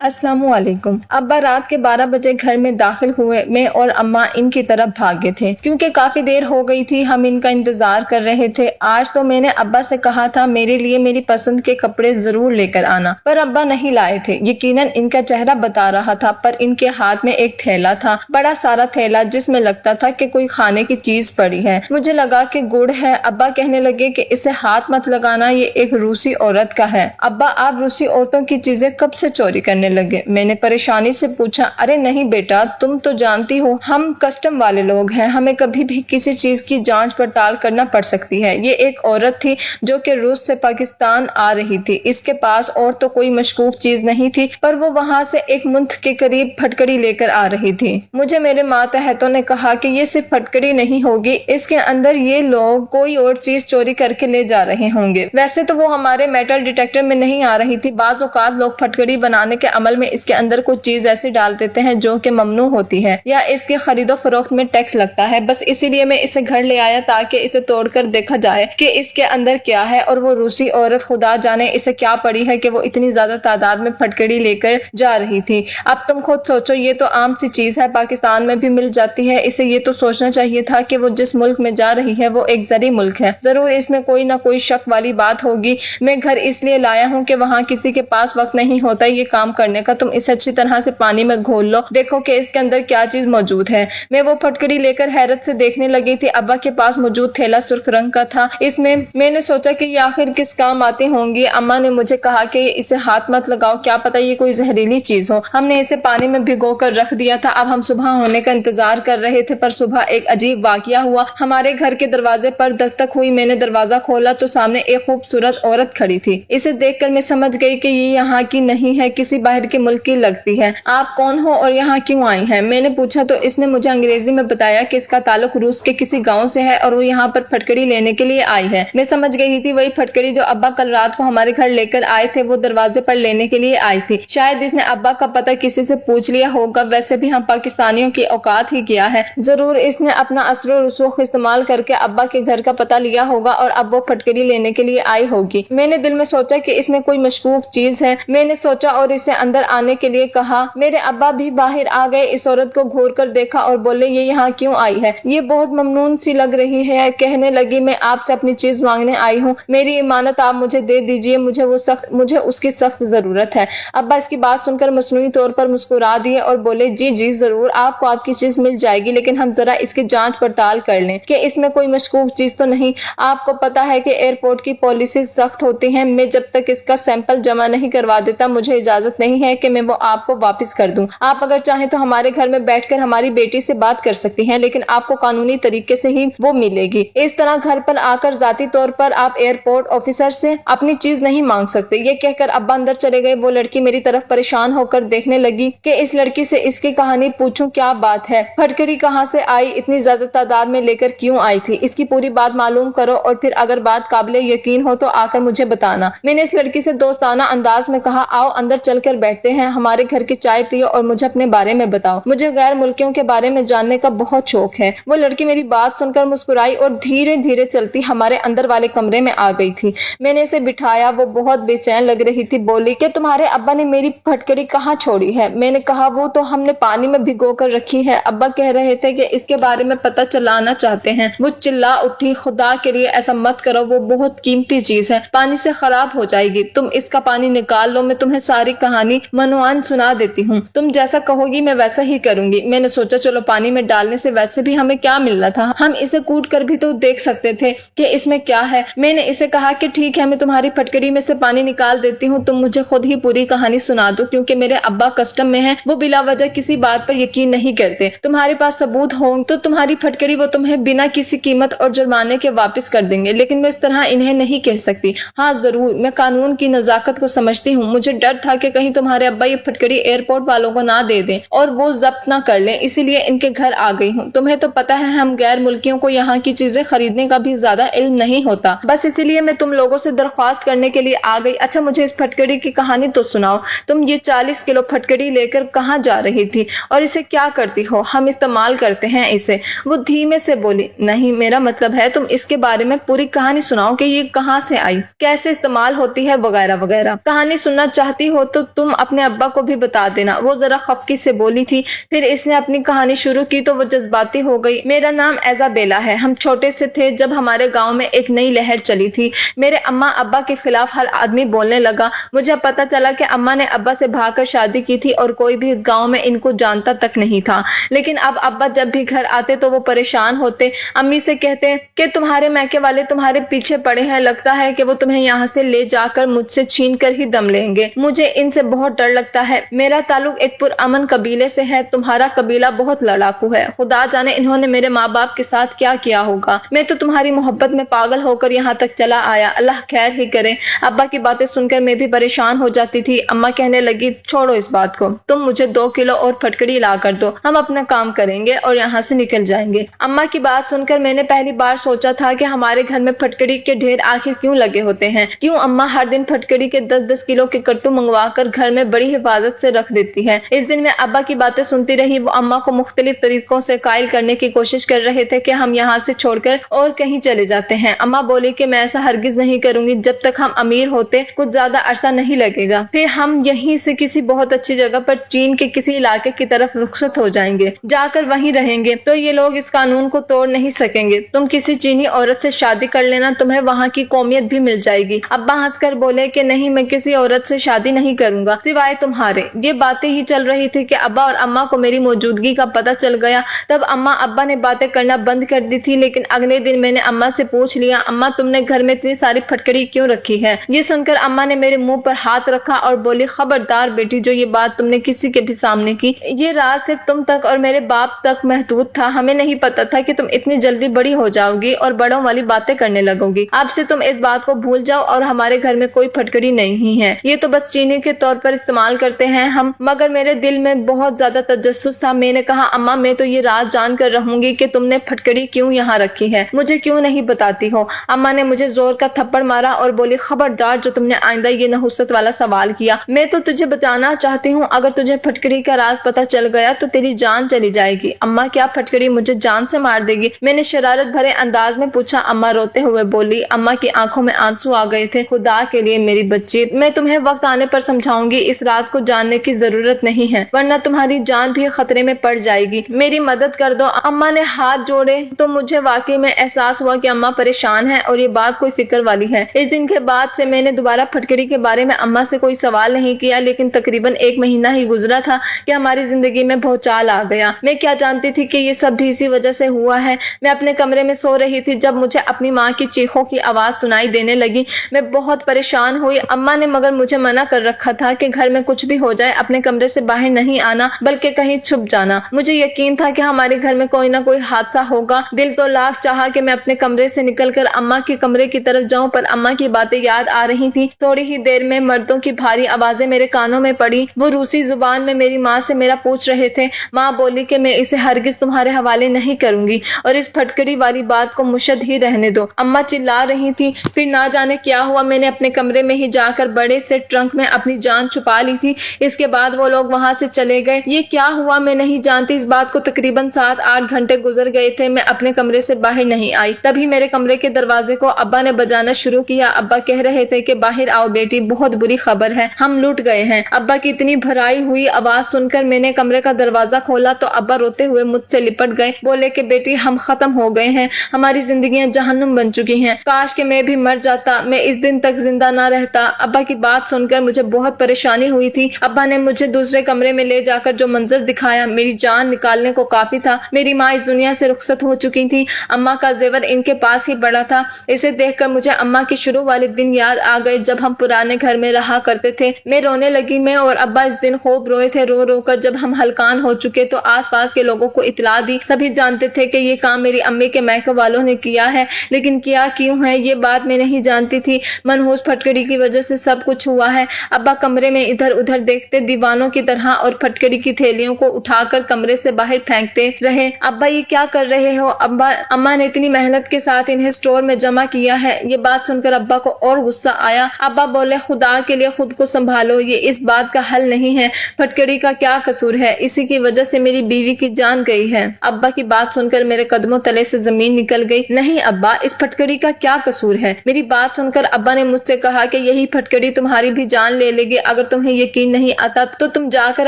अस्सलाम वालेकुम। अब्बा रात के 12 बजे घर में दाखिल हुए। मैं और अम्मा इनकी तरफ भागे थे क्योंकि काफी देर हो गई थी। हम इनका इंतजार कर रहे थे। आज तो मैंने अब्बा से कहा था मेरे लिए मेरी पसंद के कपड़े जरूर लेकर आना, पर अब्बा नहीं लाए थे। यकीनन इनका चेहरा बता रहा था, पर इनके हाथ में एक थैला था, बड़ा सारा थैला जिसमें लगता था कि कोई खाने की चीज पड़ी है। मुझे लगा कि गुड़ है। अब्बा कहने लगे कि इसे हाथ मत लगाना, ये एक रूसी औरत का है। अब्बा, आप रूसी औरतों की चीजें कब से चोरी करने लगे? मैंने परेशानी से पूछा। अरे नहीं बेटा, तुम तो जानती हो हम कस्टम वाले लोग हैं, हमें कभी भी किसी चीज की जांच पड़ताल करना पड़ सकती है। ये एक औरत थी जो कि रूस से पाकिस्तान आ रही थी। इसके पास और तो कोई मशकूक चीज नहीं थी, पर वो वहां से एक मुंत के करीब फटकड़ी लेकर आ रही थी। मुझे मेरे मातहतों ने कहा कि ये सिर्फ फटकड़ी नहीं होगी, इसके अंदर ये लोग कोई और चीज चोरी करके ले जा रहे होंगे। वैसे तो वो हमारे मेटल डिटेक्टर में नहीं आ रही थी। बाज़ औक़ात लोग फटकड़ी बनाने के अमल में इसके अंदर कुछ चीज ऐसी डाल देते हैं जो कि ममनू होती है, या इसके खरीदो फरोख्त में टैक्स लगता है। बस इसीलिए मैं इसे घर ले आया ताकि इसे तोड़कर देखा जाए कि इसके अंदर क्या है। और वो रूसी औरत खुदा जाने इसे क्या पड़ी है कि वो इतनी ज्यादा तादाद में फटकड़ी लेकर जा रही थी। अब तुम खुद सोचो, ये तो आम सी चीज है, पाकिस्तान में भी मिल जाती है। इसे ये तो सोचना चाहिए था कि वो जिस मुल्क में जा रही है वो एक ज़री मुल्क है, जरूर इसमें कोई ना कोई शक वाली बात होगी। मैं घर इसलिए लाया हूँ कि वहाँ किसी के पास वक्त नहीं होता ये काम करने का। तुम इसे अच्छी तरह से पानी में घोल लो, देखो कि इसके अंदर क्या चीज मौजूद है। मैं वो फटकड़ी लेकर हैरत से देखने लगी थी। अब्बा के पास मौजूद थैला सुर्ख रंग का था। इसमें मैंने सोचा कि ये आखिर किस काम आती होंगी। अम्मा ने मुझे कहा कि इसे हाथ मत लगाओ, क्या पता ये कोई जहरीली चीज हो। हमने इसे पानी में भिगो कर रख दिया था। अब हम सुबह होने का इंतजार कर रहे थे, पर सुबह एक अजीब वाकया हुआ। हमारे घर के दरवाजे पर दस्तक हुई। मैंने दरवाजा खोला तो सामने एक खूबसूरत औरत खड़ी थी। इसे देखकर मैं समझ गई कि ये यहाँ की नहीं है, किसी बाहर के मुल्क की लगती है। आप कौन हो और यहाँ क्यों आई हैं? मैंने पूछा तो इसने मुझे अंग्रेजी में बताया कि इसका ताल्लुक रूस के किसी गांव से है और वो यहाँ पर फटकड़ी लेने के लिए आई है। मैं समझ गई थी वही फटकड़ी जो अब्बा कल रात को हमारे घर लेकर आए थे, वो दरवाजे पर लेने के लिए आई थी। शायद इसने अब्बा का पता किसी से पूछ लिया होगा। वैसे भी हम पाकिस्तानियों की औकात ही क्या है, जरूर इसने अपना असर रसूख इस्तेमाल करके अब्बा के घर का पता लिया होगा और अब वो फटकड़ी लेने के लिए आई होगी। मैंने दिल में सोचा कि इसमें कोई मशकूक चीज है। मैंने सोचा और इसे अंदर आने के लिए कहा। मेरे अब्बा भी बाहर आ गए। इस औरत को घूर कर देखा और बोले, ये यहाँ क्यों आई है? ये बहुत ममनून सी लग रही है। कहने लगी, मैं आपसे अपनी चीज मांगने आई हूँ, मेरी इमानत आप मुझे दे दीजिए, मुझे उसकी सख्त जरूरत है। अब्बा इसकी बात सुनकर मसनूई तौर पर मुस्कुरा दिए और बोले, जी जी जरूर, आपको आपकी चीज मिल जाएगी, लेकिन हम जरा इसकी जांच पड़ताल कर लें कि इसमें कोई मशकूक चीज तो नहीं। आपको पता है कि एयरपोर्ट की पॉलिसी सख्त होती है। मैं जब तक इसका सैंपल जमा नहीं करवा देता मुझे इजाजत नहीं है कि मैं वो आपको वापस कर दूं। आप अगर चाहें तो हमारे घर में बैठकर हमारी बेटी से बात कर सकती हैं, लेकिन आपको कानूनी तरीके से ही वो मिलेगी। इस तरह घर पर आकर जाती तौर पर आप एयरपोर्ट ऑफिसर से अपनी चीज नहीं मांग सकते। ये कहकर अब्बा अंदर चले गए। वो लड़की मेरी तरफ परेशान होकर देखने लगी कि इस लड़की से इसकी कहानी पूछूं, क्या बात है, फटकड़ी कहाँ से आई, इतनी ज्यादा तादाद में लेकर क्यों आई थी, इसकी पूरी बात मालूम करो और फिर अगर बात काबिले यकीन हो तो आकर मुझे बताना। मैंने इस लड़की से दोस्ताना अंदाज में कहा, आओ अंदर चलकर बैठते हैं, हमारे घर की चाय पियो और मुझे अपने बारे में बताओ। मुझे गैर मुल्कियों के बारे में जानने का बहुत शौक है। वो लड़की मेरी बात सुनकर मुस्कुराई और धीरे धीरे चलती हमारे अंदर वाले कमरे में आ गई थी। मैंने इसे बिठाया। वो बहुत बेचैन लग रही थी। बोली कि तुम्हारे अब्बा ने मेरी फटकड़ी कहाँ छोड़ी है? मैंने कहा, वो तो हमने पानी में भिगो कर रखी है। अब्बा कह रहे थे कि इसके बारे में पता चलाना चाहते हैं। वो चिल्ला उठी, खुदा के लिए ऐसा मत करो, वो बहुत कीमती चीज है, पानी से खराब हो जाएगी। तुम इसका पानी निकाल लो, मैं तुम्हें सारी कहानी मनोआन सुना देती हूँ। तुम जैसा कहोगी मैं वैसा ही करूंगी। मैंने सोचा चलो पानी में डालने से वैसे भी हमें क्या मिलना था, हम इसे कूट कर भी तो देख सकते थे कि इसमें क्या है। मैंने इसे कहा कि ठीक है, मैं तुम्हारी फटकड़ी में से पानी निकाल देती हूँ, तुम मुझे खुद ही पूरी कहानी सुना दो, क्योंकि मेरे अब्बा कस्टम में हैं, वो बिला वजह किसी बात पर यकीन नहीं करते। तुम्हारे पास सबूत हो तो तुम्हारी फटकड़ी वो तुम्हें बिना किसी कीमत और जुर्माने के वापस कर देंगे, लेकिन मैं इस तरह इन्हें नहीं कह सकती। हाँ जरूर, मैं कानून की नजाकत को समझती हूँ। मुझे डर था कि कहीं तुम्हारे अब्बा ये फटकड़ी एयरपोर्ट वालों को ना दे दें और वो जब्त ना कर लें, इसीलिए इनके घर आ गई हूँ। तुम्हें तो पता है हम गैर मुल्कियों को यहाँ की चीजें खरीदने का भी ज्यादा इल्म नहीं होता, बस इसीलिए मैं तुम लोगों से दरख्वास्त करने के लिए आ गई। अच्छा मुझे इस फटकड़ी की कहानी तो सुनाओ। तुम ये 40 किलो फटकड़ी लेकर कहाँ जा रही थी और इसे क्या करती हो? हम इस्तेमाल करते हैं इसे। वो धीमे से बोली, नहीं मेरा मतलब है तुम इसके बारे में पूरी कहानी सुनाओ कि ये कहाँ से आई, कैसे इस्तेमाल होती है, वगैरह वगैरह। कहानी सुनना चाहती हो तो तुम तुम अपने अब्बा को भी बता देना। वो जरा खफकी से बोली थी। फिर इसने अपनी कहानी शुरू की तो वो जज्बाती हो गई। मेरा नाम इज़ाबेला है। हम छोटे से थे जब हमारे गांव में एक नई लहर चली थी। मेरे अम्मा अब्बा के खिलाफ हर आदमी बोलने लगा। मुझे पता चला कि अम्मा ने अब्बा से भागकर शादी की थी और कोई भी इस गांव में इनको जानता तक नहीं था। लेकिन अब अब्बा जब भी घर आते तो वो परेशान होते। अम्मी से कहते कि तुम्हारे मैके वाले तुम्हारे पीछे पड़े हैं, लगता है कि वो तुम्हें यहाँ से ले जाकर मुझसे छीन कर ही दम लेंगे। मुझे इनसे बहुत डर लगता है। मेरा ताल्लुक एक पुरअमन कबीले से है। तुम्हारा कबीला बहुत लड़ाकू है। खुदा जाने इन्होंने मेरे माँ बाप के साथ क्या किया होगा। मैं तो तुम्हारी मोहब्बत में पागल होकर यहाँ तक चला आया। अल्लाह खैर ही करे। अब्बा की बातें सुनकर मैं भी परेशान हो जाती थी। अम्मा कहने लगी, छोड़ो इस बात को, तुम मुझे 2 किलो और फटकड़ी ला कर दो, हम अपना काम करेंगे और यहाँ से निकल जाएंगे। अम्मा की बात सुनकर मैंने पहली बार सोचा था कि हमारे घर में फटकड़ी के ढेर आखिर क्यों लगे होते हैं। क्यों अम्मा हर दिन फटकड़ी के 10-10 किलो के कट्टू मंगवा कर घर में बड़ी हिफाजत से रख देती है। इस दिन मैं अब्बा की बातें सुनती रही। वो अम्मा को मुख्तलिफ तरीकों से कायल करने की कोशिश कर रहे थे कि हम यहाँ से छोड़कर और कहीं चले जाते हैं। अम्मा बोली कि मैं ऐसा हरगिज नहीं करूंगी। जब तक हम अमीर होते कुछ ज्यादा अरसा नहीं लगेगा, फिर हम यहीं से किसी बहुत अच्छी जगह पर चीन के किसी इलाके की तरफ रुखसत हो जाएंगे, जाकर वहीं रहेंगे तो ये लोग इस कानून को तोड़ नहीं सकेंगे। तुम किसी चीनी औरत से शादी कर लेना, तुम्हें वहाँ की कौमियत भी मिल जाएगी। अब्बा हंसकर बोले कि नहीं, मैं किसी औरत से शादी नहीं करूंगा सिवाय तुम्हारे। ये बातें ही चल रही थी कि अब्बा और अम्मा को मेरी मौजूदगी का पता चल गया। तब अम्मा अब्बा ने बातें करना बंद कर दी थी। लेकिन अगले दिन मैंने अम्मा से पूछ लिया, अम्मा तुमने घर में इतनी सारी फटकड़ी क्यों रखी है? ये सुनकर अम्मा ने मेरे मुंह पर हाथ रखा और बोली, खबरदार बेटी, जो ये बात तुमने किसी के भी सामने की। ये राज सिर्फ तुम तक और मेरे बाप तक महदूद था। हमें नहीं पता था कि तुम इतनी जल्दी बड़ी हो जाओगी और बड़ों वाली बातें करने लगोगी। अब से तुम इस बात को भूल जाओ और हमारे घर में कोई फटकड़ी नहीं है। ये तो बस चीनी के तौर पर इस्तेमाल करते हैं हम। मगर मेरे दिल में बहुत ज्यादा तजस्सुस था। मैंने कहा, अम्मा मैं तो ये राज जान कर रहूंगी कि तुमने फटकड़ी क्यों यहाँ रखी है, मुझे क्यों नहीं बताती हो? अम्मा ने मुझे जोर का थप्पड़ मारा और बोली, खबरदार जो तुमने आइंदा ये नहुसत वाला सवाल किया। मैं तो तुझे बताना चाहती हूँ, अगर तुझे फटकड़ी का राज पता चल गया तो तेरी जान चली जाएगी। अम्मा क्या फटकड़ी मुझे जान से मार देगी? मैंने शरारत भरे अंदाज में पूछा। अम्मा रोते हुए बोली। अम्मा की आंखों में आंसू आ गए थे। खुदा के लिए मेरी बच्ची, मैं तुम्हें वक्त आने पर समझाऊंगी। इस राज को जानने की जरूरत नहीं है, वरना तुम्हारी जान भी खतरे में पड़ जाएगी। मेरी मदद कर दो। अम्मा ने हाथ जोड़े तो मुझे वाकई में एहसास हुआ कि अम्मा परेशान है और ये बात कोई फिक्र वाली है। इस दिन के बाद से मैंने दोबारा फटकड़ी के बारे में अम्मा से कोई सवाल नहीं किया। लेकिन तकरीबन 1 महीना ही गुजरा था कि हमारी जिंदगी में भूचाल आ गया। मैं क्या जानती थी कि ये सब भी इसी वजह से हुआ है। मैं अपने कमरे में सो रही थी जब मुझे अपनी माँ की चीखों की आवाज सुनाई देने लगी। मैं बहुत परेशान हुई। अम्मा ने मगर मुझे मना कर रखा था कि घर में कुछ भी हो जाए अपने कमरे से बाहर नहीं आना, बल्कि कहीं छुप जाना। मुझे यकीन था कि हमारे घर में कोई ना कोई हादसा होगा। दिल तो लाख चाहा कि मैं अपने कमरे से निकलकर अम्मा के कमरे की तरफ जाऊं, पर अम्मा की बातें याद आ रही थी। थोड़ी ही देर में मर्दों की भारी आवाजें मेरे कानों में पड़ी। वो रूसी जुबान में मेरी माँ से मेरा पूछ रहे थे। माँ बोली कि मैं इसे हरगिज तुम्हारे हवाले नहीं करूंगी और इस फटकड़ी वाली बात को मुशद ही रहने दो। अम्मा चिल्ला रही थी। फिर ना जाने क्या हुआ, मैंने अपने कमरे में ही जाकर बड़े से ट्रंक में अपनी जान छुपा ली थी। इसके बाद वो लोग वहां से चले गए। ये क्या हुआ मैं नहीं जानती। इस बात को तकरीबन 7-8 घंटे गुजर गए थे। मैं अपने कमरे से बाहर नहीं आई। तभी मेरे कमरे के दरवाजे को अब्बा ने बजाना शुरू किया। अब्बा कह रहे थे कि बाहर आओ बेटी, बहुत बुरी खबर है, हम लूट गए हैं। अब्बा की इतनी भराई हुई आवाज सुनकर मैंने कमरे का दरवाजा खोला तो अब्बा रोते हुए मुझसे लिपट गए। बोले कि बेटी हम खत्म हो गए हैं, हमारी जिंदगियां जहन्नुम बन चुकी हैं। काश कि मैं भी मर जाता, मैं इस दिन तक जिंदा ना रहता। अब्बा की बात सुनकर मुझे बहुत परेशानी हुई थी। अब्बा ने मुझे दूसरे कमरे में ले जाकर जो मंजर दिखाया, मेरी जान निकालने को काफी था। मेरी माँ इस दुनिया से रुखसत हो चुकी थी। अम्मा का जेवर इनके पास ही पड़ा था। इसे देखकर मुझे अम्मा के शुरू वाले दिन याद आ गए जब हम पुराने घर में रहा करते थे। मैं रोने लगी। मैं और अब्बा इस दिन खूब रोए थे। रो रो कर जब हम हलकान हो चुके तो आसपास के लोगों को इतला दी। सभी जानते थे कि ये काम मेरी अम्मी के मैके वालों ने किया है, लेकिन किया क्यों है ये बात मैं नहीं जानती थी। मनहूस फटकड़ी की वजह से सब कुछ हुआ है। अब्बा कमरे में इधर उधर देखते दीवानों की तरह और फटकड़ी की थैलियों को उठाकर कमरे से बाहर फेंकते रहे। अब्बा ये क्या कर रहे हो? अम्मा ने इतनी मेहनत के साथ इन्हें स्टोर में जमा किया है। ये बात सुनकर अब्बा को और गुस्सा आया। अब्बा बोले, खुदा के लिए खुद को संभालो, ये इस बात का हल नहीं है। फटकड़ी का क्या कसूर है? इसी की वजह से मेरी बीवी की जान गई है। अब्बा की बात सुनकर मेरे कदमों तले से जमीन निकल गई। नहीं अब्बा, इस फटकड़ी का क्या कसूर है? मेरी बात सुनकर अब्बा ने मुझसे कहा कि यही फटकड़ी तुम्हारी भी जान ले लेगी اگر تمہیں یقین نہیں آتا تو تم جا کر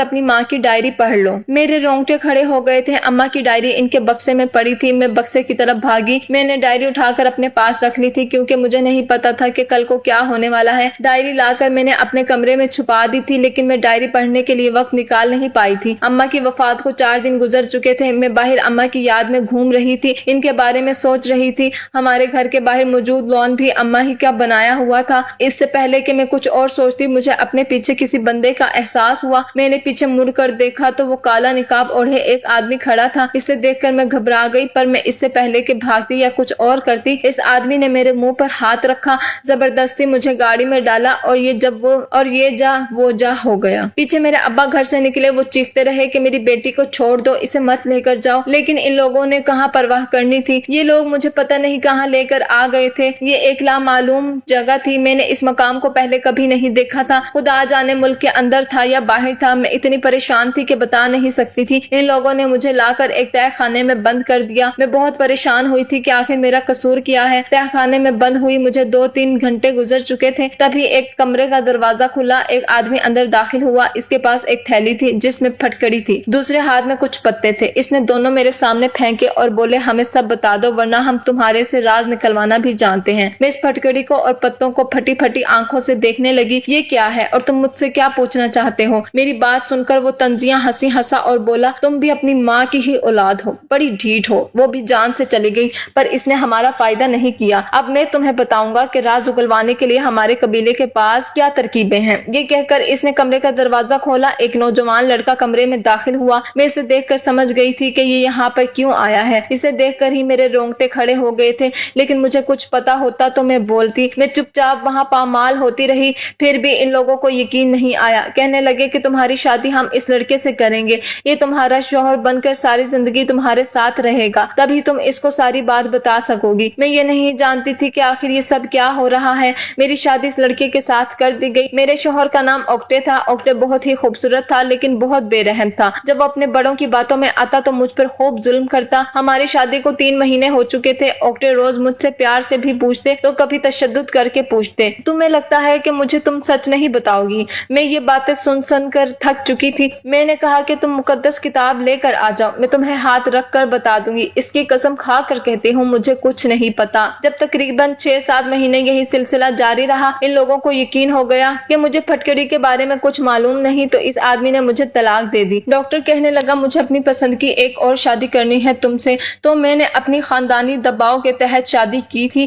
اپنی ماں کی ڈائری پڑھ لو۔ میرے رونگٹے کھڑے ہو گئے تھے۔ اماں کی ڈائری ان کے بکسے میں پڑی تھی۔ میں بکسے کی طرف بھاگی۔ میں نے ڈائری اٹھا کر اپنے پاس رکھ لی تھی کیونکہ مجھے نہیں پتا تھا کہ کل کو کیا ہونے والا ہے۔ ڈائری لا کر میں نے اپنے کمرے میں چھپا دی تھی، لیکن میں ڈائری پڑھنے کے لیے وقت نکال نہیں پائی تھی۔ اماں کی وفات کو 4 دن گزر چکے تھے۔ میں باہر اماں کی یاد میں گھوم رہی تھی، ان کے بارے میں سوچ رہی تھی۔ ہمارے گھر کے باہر موجود لان بھی اماں ہی کا بنایا ہوا تھا۔ اس سے پہلے کہ میں کچھ اور سوچتی مجھے اپنے پیچھے کسی بندے کا احساس ہوا۔ میں نے پیچھے مڑ کر دیکھا تو وہ کالا نقاب اوڑھے ایک آدمی کھڑا تھا۔ اسے دیکھ کر میں گھبرا گئی، پر میں اس سے پہلے کہ بھاگتی یا کچھ اور کرتی، اس آدمی نے میرے منہ پر ہاتھ رکھا، زبردستی مجھے گاڑی میں ڈالا اور یہ جا وہ جا ہو گیا۔ پیچھے میرے ابا گھر سے نکلے۔ وہ چیختے رہے کہ میری بیٹی کو چھوڑ دو، اسے مت لے کر جاؤ، لیکن ان لوگوں نے کہاں پرواہ کرنی تھی۔ یہ لوگ مجھے پتہ نہیں کہاں لے کر آ گئے تھے۔ یہ ایک لامعلوم جگہ تھی۔ میں نے اس مقام کو پہلے کبھی نہیں دیکھا تھا۔ خدا جانے ملک کے اندر تھا یا باہر تھا۔ میں اتنی پریشان تھی کہ بتا نہیں سکتی تھی۔ ان لوگوں نے مجھے لا کر ایک تہہ خانے میں بند کر دیا۔ میں بہت پریشان ہوئی تھی کہ آخر میرا قصور کیا ہے۔ تہہ خانے میں بند ہوئی مجھے 2-3 گھنٹے گزر چکے تھے۔ تبھی ایک کمرے کا دروازہ کھلا، ایک آدمی اندر داخل ہوا۔ اس کے پاس ایک تھیلی تھی جس میں پھٹکڑی تھی، دوسرے ہاتھ میں کچھ پتے تھے۔ اس نے دونوں میرے سامنے پھینکے اور بولے ہمیں سب بتا دو ورنہ ہم تمہارے سے راز نکلوانا بھی جانتے ہیں۔ میں اس پھٹکڑی کو اور پتوں کو پھٹی پھٹی آنکھوں سے دیکھنے لگی۔ یہ کیا ہے اور تم مجھ سے کیا پوچھنا چاہتے ہو؟ میری بات سن کر وہ طنزیاں ہنسا اور بولا تم بھی اپنی ماں کی ہی اولاد ہو، بڑی ڈھیٹ ہو۔ وہ بھی جان سے چلی گئی، پر اس نے ہمارا فائدہ نہیں کیا۔ اب میں تمہیں بتاؤں گا کہ راز اگلوانے کے لیے ہمارے قبیلے کے پاس کیا ترکیبیں ہیں۔ یہ کہہ کر اس نے کمرے کا دروازہ کھولا۔ ایک نوجوان لڑکا کمرے میں داخل ہوا۔ میں اسے دیکھ کر سمجھ گئی تھی کہ یہ یہاں پر کیوں آیا ہے۔ اسے دیکھ کر ہی میرے رونگٹے کھڑے ہو گئے تھے، لیکن مجھے کچھ پتا ہوتا تو میں بولتی۔ میں چپ چاپ وہاں پامال ہوتی رہی، پھر بھی ان لوگوں کو یقین نہیں آیا۔ کہنے لگے کہ تمہاری شادی ہم اس لڑکے سے کریں گے، یہ تمہارا شوہر بن کر ساری زندگی تمہارے ساتھ رہے گا، تبھی تم اس کو ساری بات بتا سکو گی۔ میں یہ نہیں جانتی تھی کہ آخر یہ سب کیا ہو رہا ہے۔ میری شادی اس لڑکے کے ساتھ کر دی گئی۔ میرے شوہر کا نام اوکٹے تھا۔ اوکٹے بہت ہی خوبصورت تھا لیکن بہت بے رحم تھا۔ جب وہ اپنے بڑوں کی باتوں میں آتا تو مجھ پر خوب ظلم کرتا۔ ہماری شادی کو 3 مہینے ہو چکے تھے۔ اوکٹے روز مجھ سے پیار سے بھی پوچھتے تو کبھی تشدد کر کے پوچھتے، تمہیں لگتا ہے کہ مجھے تم سچ نہیں بتاؤ گی؟ میں یہ باتیں سن کر تھک چکی تھی۔ میں نے کہا کہ تم مقدس کتاب لے کر آ جاؤ، میں تمہیں ہاتھ رکھ کر بتا دوں گی۔ اس کی قسم کھا کر کہتی ہوں مجھے کچھ نہیں پتا۔ جب تقریباً 6-7 مہینے یہی سلسلہ جاری رہا، ان لوگوں کو یقین ہو گیا کہ مجھے پھٹکڑی کے بارے میں کچھ معلوم نہیں، تو اس آدمی نے مجھے طلاق دے دی۔ ڈاکٹر کہنے لگا مجھے اپنی پسند کی ایک اور شادی کرنی ہے تم سے، تو میں نے اپنی خاندانی دباؤ کے تحت شادی کی تھی،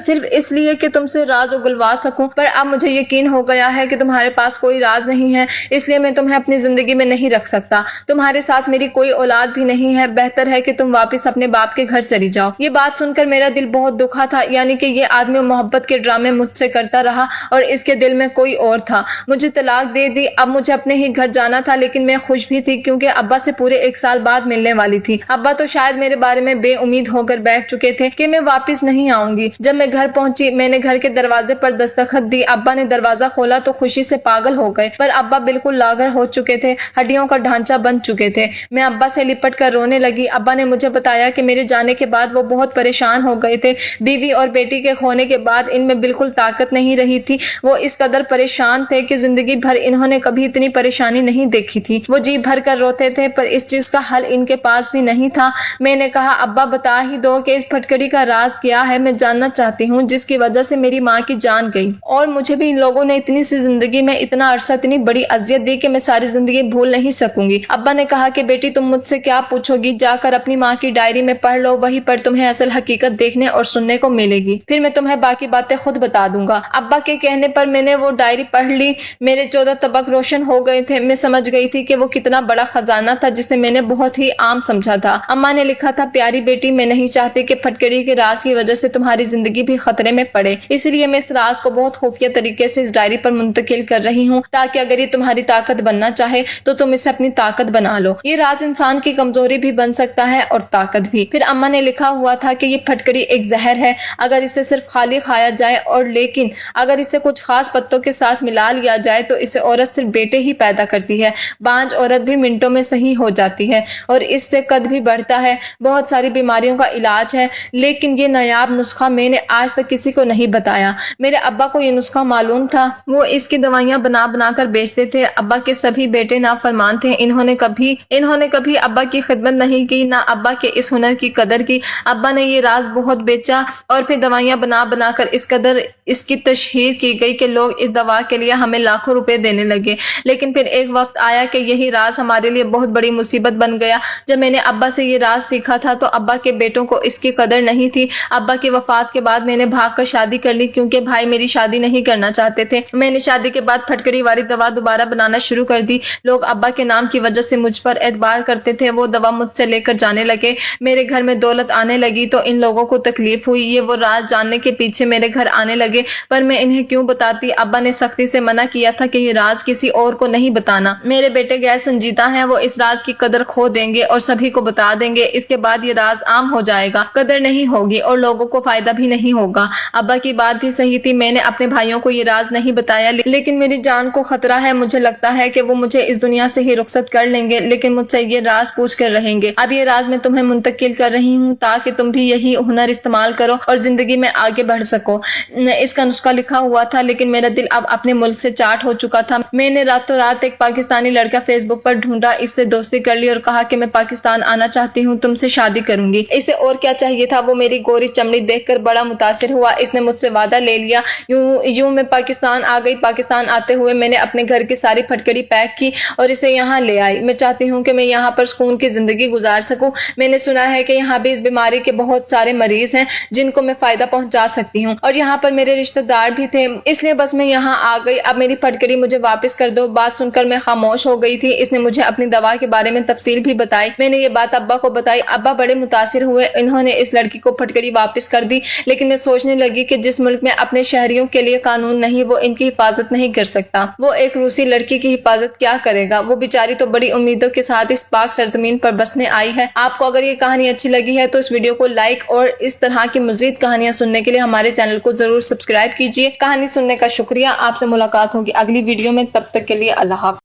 صرف اس لیے کہ تم سے راز اگلوا سکوں، پر اب مجھے یقین ہو گیا ہے کہ تمہارے پاس کوئی راز نہیں ہے، اس لیے میں تمہیں اپنی زندگی میں نہیں رکھ سکتا۔ تمہارے ساتھ میری کوئی اولاد بھی نہیں ہے، بہتر ہے کہ تم واپس اپنے باپ کے گھر چلی جاؤ۔ یہ بات سن کر میرا دل بہت دکھا تھا، یعنی کہ یہ آدمی محبت کے ڈرامے مجھ سے کرتا رہا اور اس کے دل میں کوئی اور تھا۔ مجھے طلاق دے دی، اب مجھے اپنے ہی گھر جانا تھا، لیکن میں خوش بھی تھی کیونکہ ابا سے پورے 1 سال بعد ملنے والی تھی۔ ابا تو شاید میرے بارے میں بے امید ہو کر بیٹھ چکے تھے کہ میں واپس نہیں آؤں گی۔ جب میں گھر پہنچی میں نے گھر کے دروازے پر دستخط دی۔ ابا نے دروازہ کھولا تو خوشی سے پاگل ہو گئے، پر ابا بالکل لاغر ہو چکے تھے، ہڈیوں کا ڈھانچہ بن چکے تھے۔ میں ابا سے لپٹ کر رونے لگی۔ ابا نے مجھے بتایا کہ میرے جانے کے بعد وہ بہت پریشان ہو گئے تھے۔ بیوی اور بیٹی کے کھونے کے بعد ان میں بالکل طاقت نہیں رہی تھی۔ وہ اس قدر پریشان تھے کہ زندگی بھر انہوں نے کبھی اتنی پریشانی نہیں دیکھی تھی۔ وہ جی بھر کر روتے تھے، پر اس چیز کا حل ان کے پاس بھی نہیں تھا۔ میں نے کہا ابا بتا ہی دو کہ اس پھٹکڑی کا راز کیا ہے، میں جاننا چاہتی ہوں جس کی وجہ سے میری ماں کی جان گئی، اور مجھے بھی ان لوگوں نے اتنی سی زندگی میں اتنا عرصہ اتنی بڑی اذیت دی کہ میں ساری زندگی بھول نہیں سکوں گی۔ ابا نے کہا کہ بیٹی تم مجھ سے کیا پوچھو گی، جا کر اپنی ماں کی ڈائری میں پڑھ لو، وہیں پر تمہیں اصل حقیقت دیکھنے اور سننے کو ملے گی، پھر میں تمہیں باقی باتیں خود بتا دوں گا۔ ابا کے کہنے پر میں نے وہ ڈائری پڑھ لی۔ میرے 14 طبق روشن ہو گئے تھے۔ میں سمجھ گئی تھی کہ وہ کتنا بڑا خزانہ تھا جسے میں نے بہت ہی عام سمجھا تھا۔ اماں نے لکھا تھا پیاری بیٹی میں نہیں چاہتی کہ پھٹکڑی کے راز کی وجہ سے تمہاری زندگی بھی خطرے میں پڑے، اس لیے میں اس راز کو بہت خفیہ طریقے سے اس ڈائری پر منتقل کر رہی ہوں تاکہ اگر یہ تمہاری طاقت بننا چاہے تو تم اسے اپنی طاقت بنا لو۔ یہ راز انسان کی کمزوری بھی بن سکتا ہے اور طاقت بھی۔ پھر اماں نے لکھا ہوا تھا کہ یہ پھٹکڑی ایک زہر ہے، اگر اسے صرف خالی کھایا جائے اور لیکن اگر اسے کچھ خاص پتوں کے ساتھ ملا لیا جائے تو اسے عورت صرف بیٹے ہی پیدا کرتی ہے، بانج عورت بھی منٹوں میں صحیح ہو جاتی ہے اور اس سے قد بھی بڑھتا ہے۔ بہت ساری بیماریوں کا علاج ہے، لیکن یہ نایاب نسخہ میں نے آج تک کسی کو نہیں بتایا۔ میرے ابا کو یہ نسخہ معلوم تھا، وہ اس کی دوائیاں दवाइयाँ बना बना कर बेचते थे। अब्बा के सभी बेटे नाफरमान थे। इन्होंने कभी अब्बा की खिदमत नहीं की, ना अब्बा के इस हुनर की कदर की। अब्बा ने ये राज बहुत बेचा और फिर दवाइयाँ बना बना कर इस कदर इसकी तशहीर की गई कि लोग इस दवा के लिए हमें लाखों रुपए देने लगे। लेकिन फिर एक वक्त आया कि यही राज हमारे लिए बहुत बड़ी मुसीबत बन गया। जब मैंने अब्बा से ये राज सीखा था तो अब्बा के बेटों को इसकी कदर नहीं थी। अब्बा की वफात के बाद मैंने भागकर शादी कर ली, क्योंकि भाई मेरी शादी नहीं करना चाहते थे। मैंने शादी के बाद फटकड़ी वाली दवा दोबारा बनाना शुरू कर दी। लोग अब्बा के नाम की वजह से मुझ पर एतबार करते थे। वो दवा मुझसे लेकर जाने लगे। मेरे घर में दौलत आने लगी तो इन लोगों को तकलीफ हुई। ये वो राज जानने के पीछे मेरे घर आने लगे, पर मैं इन्हें क्यों बताती। अब्बा ने सख्ती से मना किया था कि ये राज किसी और को नहीं बताना। मेरे बेटे गैर संजीदा हैं, वो इस राज की कदर खो देंगे और सभी को बता देंगे। इसके बाद ये राज आम हो जाएगा, कदर नहीं होगी और लोगों को फायदा भी नहीं होगा। अब्बा की बात भी सही थी। मैंने अपने भाइयों को ये राज नहीं बताया, लेकिन मेरी जान को खतरा है। मुझे लगता है कि वो मुझे इस दुनिया से ही रुखसत कर लेंगे, लेकिन मुझसे ये राज पूछ कर रहेंगे। अब ये राज मैं तुम्हें मुंतकिल कर रही हूँ ताकि तुम भी यही हुनर इस्तेमाल करो और जिंदगी में आगे बढ़ सको। इसका नुस्खा लिखा हुआ था, लेकिन मेरा दिल अब अपने मुल्क से चाट हो चुका था। मैंने रातों रात एक पाकिस्तानी लड़का फेसबुक पर ढूंढा, इससे दोस्ती कर ली और कहा कि मैं पाकिस्तान आना चाहती हूँ, तुमसे शादी करूंगी। इसे और क्या चाहिए था। वो मेरी गोरी चमड़ी देखकर बड़ा मुतासिर हुआ। इसने मुझसे वादा ले लिया। यूं मैं पाकिस्तान आ गई। पाकिस्तान आते हुए मैंने अपने घर की सारी फटकड़ी पैक की और इसे यहाँ ले आई। मैं चाहती हूँ कि मैं यहाँ पर सुकून की जिंदगी गुजार सकूं। मैंने सुना है कि यहाँ भी इस बीमारी के बहुत सारे मरीज हैं जिनको मैं फायदा पहुंचा सकती हूँ, और यहाँ पर मेरे रिश्तेदार भी थे, इसलिए बस मैं यहाँ आ गई। अब मेरी फटकड़ी मुझे वापस कर दो। बात सुनकर मैं खामोश हो गई थी। इसने मुझे अपनी दवा के बारे में तफसील भी बताई। मैंने ये बात अब्बा को बताई। अब्बा बड़े मुतासिर हुए। इन्होंने इस लड़की को फटकड़ी वापस कर दी। लेकिन मैं सोचने लगी कि जिस मुल्क में अपने शहरियों के लिए कानून नहीं, वो इनकी हिफाजत नहीं कर सकता। वो एक रूसी लड़की की हिफाजत क्या करेगा। वो बेचारी तो बड़ी उम्मीदों के साथ इस पाक सरजमीन पर बसने आई है। आपको अगर ये कहानी अच्छी लगी है तो इस वीडियो को लाइक और इस तरह की मजीद कहानियां सुनने के लिए हमारे चैनल को जरूर सब्सक्राइब कीजिए। कहानी सुनने का शुक्रिया। आपसे मुलाकात होगी अगली वीडियो में। तब तक के लिए अल्लाह हाफ़िज़।